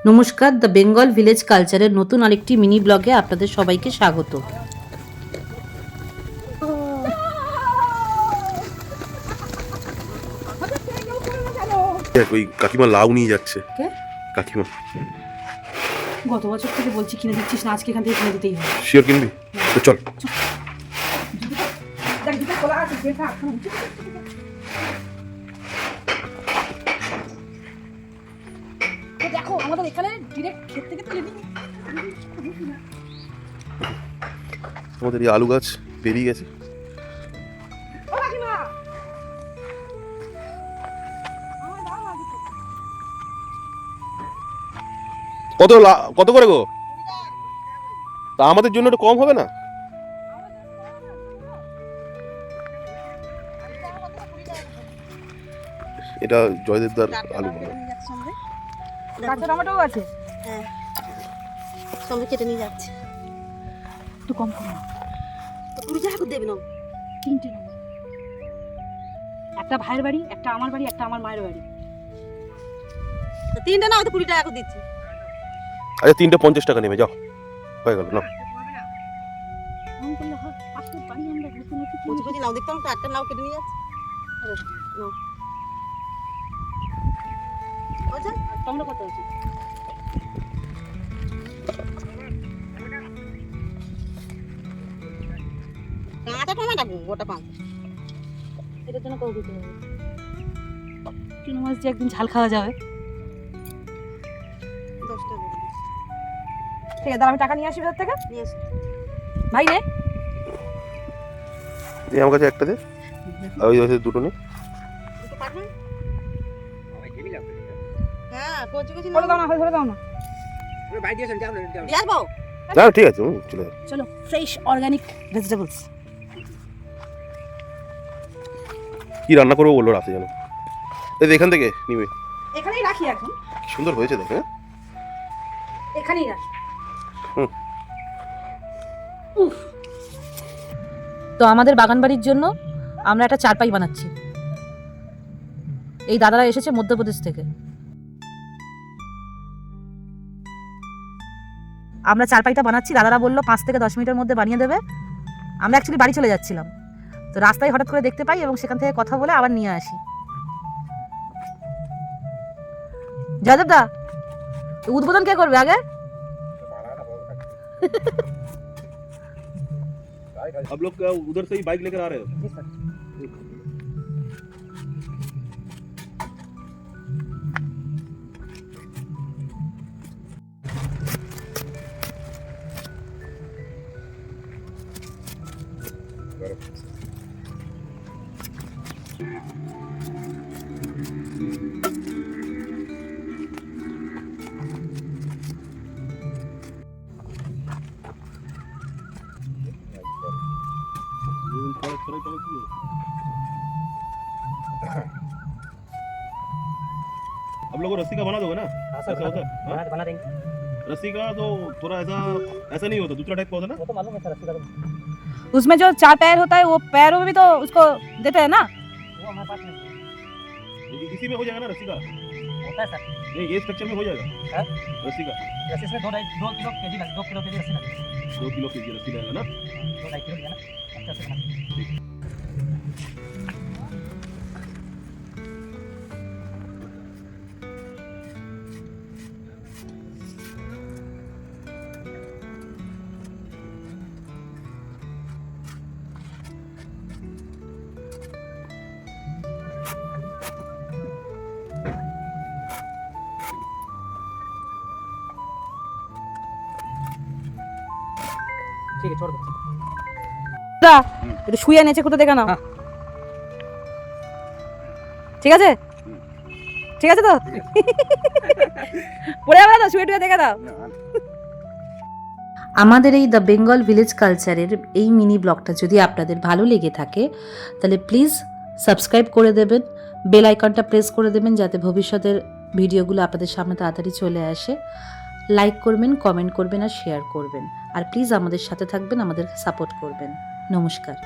নমস্কার, the Bengal village কালচারের নতুন আরেকটি মিনি ব্লগে আপনাদের সবাইকে স্বাগত। ওই কাকিমা লাউ নিয়ে যাচ্ছে। কে? কাকিমা গত বছর থেকে বলছি কিনে দিচ্ছিস না, আজকে এখান থেকে কিনে দিতেই হবে। শিওর কিনবি? তো চল। দেখো আমাদের এখানে ডিরেক্ট ক্ষেত থেকে তুলে দিই। আমাদের এই আলু গাছ বেরিয়ে গেছে। কত করে গো? তা আমাদের জন্য একটু কম হবে না? এটা জয়দেবদার আলু। কাঁচা টমেটো আছে, হ্যাঁ সঙ্গে কেটে নিয়ে যাচ্ছে। একটু কম করো। তো 20 টাকা করে দেবে না? 3টে নেবো, একটা ভাইয়ের বাড়ি, একটা আমার বাড়ি, একটা আমার মায়ের বাড়ি। তো 3টে না, তো 20 টাকা করে দিচ্ছি। আচ্ছা 3টে 50 টাকা নেবে, যাও হয়ে গেল না। ফোন করলে হয়, পাশের বাড়ি আমরা নতুন নতুন কচি কচি নাও দেখতাম তো, একটা নাও কেটে নিয়ে যাচ্ছে। নাও। বলছেন টমেটো কত আছে? কাঁচা টমেটো গোটা 5। এটার জন্য কত দিতে হবে? চুনো মাছ দিয়ে একদিন ঝাল খাওয়া যাবে। 10 টাকা করে দিচ্ছি। ঠিক আছে, তাহলে আমি টাকা নিয়ে আসি ভেতর থেকে। নিয়ে আসো। ভাই রে, এই আমার কাছে একটা দে, আর ওই দুটো নে। দুটো পারবেন? হ্যাঁ কচি কচি ধরে দাও না, ধরে দাও না। দিয়ে আসবো? না ঠিক আছে, চলে যাও। চলো, ফ্রেশ অর্গানিক ভেজিটেবলস। কি রান্না করবো বললো রাতে জানো? এই এখান থেকে নিবে। এখানেই রাখি এখন, কি সুন্দর হয়েছে দেখে। এখানেই রাখি। হুম। উফ। তো আমাদের বাগান বাড়ির জন্য আমরা একটা চারপাই বানাচ্ছি। এই দাদারা এসেছে মধ্যপ্রদেশ থেকে। আমরা চারপাইটা বানাচ্ছি, দাদারা বললো 5 থেকে 10 মিনিটের মধ্যে বানিয়ে দেবে। আমরা অ্যাকচুয়ালি বাড়ি চলে যাচ্ছিলাম, তো রাস্তায় হঠাৎ করে দেখতে পাই এবং সেখান থেকে কথা বলে আবার নিয়ে আসি। যাদব দা, উদ্বোধন কে করবে আগে? आप लोग उधर से ही बाइक लेकर आ रहे हो? आप लोग रस्सी का बना दोगे ना? ऐसा होता है? बना देंगे। रस्सी का तो थोड़ा ऐसा नहीं होता, दूसरा टाइप का होता है ना? वो तो मालूम है सर, रस्सी का तो उसमें जो 4 पैर होता है वो पैरों में भी तो उसको देते हैं ना। वो हमारे पास नहीं इसी में हो जाएगा ना रस्सी का? होता है सर। ये स्ट्रक्चर में हो जाएगा हाँ? रस्सी का? रस्सी में 2 किलो केजी लगे, 2 किलो केजी रस्सी लगे। 2 किलो केजी रस्सी लगेगा ना? 2-2.5 किलो लिया ना, अच्छा से बना। ठीक है, छोड़ दो। দা একটু শুয়ে নেচে কোথা দেখা নাও। হ্যাঁ। ঠিক আছে, ঠিক আছে তো পড়ে যাবে না, শুয়ে টুয়ে দেখে দাও। আমাদের এই দ্য বেঙ্গল ভিলেজ কালচারের এই মিনি ব্লগটা যদি আপনাদের ভালো লেগে থাকে তাহলে প্লিজ সাবস্ক্রাইব করে দেবেন, বেল আইকনটা প্রেস করে দেবেন যাতে ভবিষ্যতের ভিডিওগুলো আপনাদের সামনে তাড়াতাড়ি চলে আসে। লাইক করবেন, কমেন্ট করবেন আর শেয়ার করবেন। আর প্লিজ আমাদের সাথে থাকবেন, আমাদের সাপোর্ট করবেন। নমস্কার।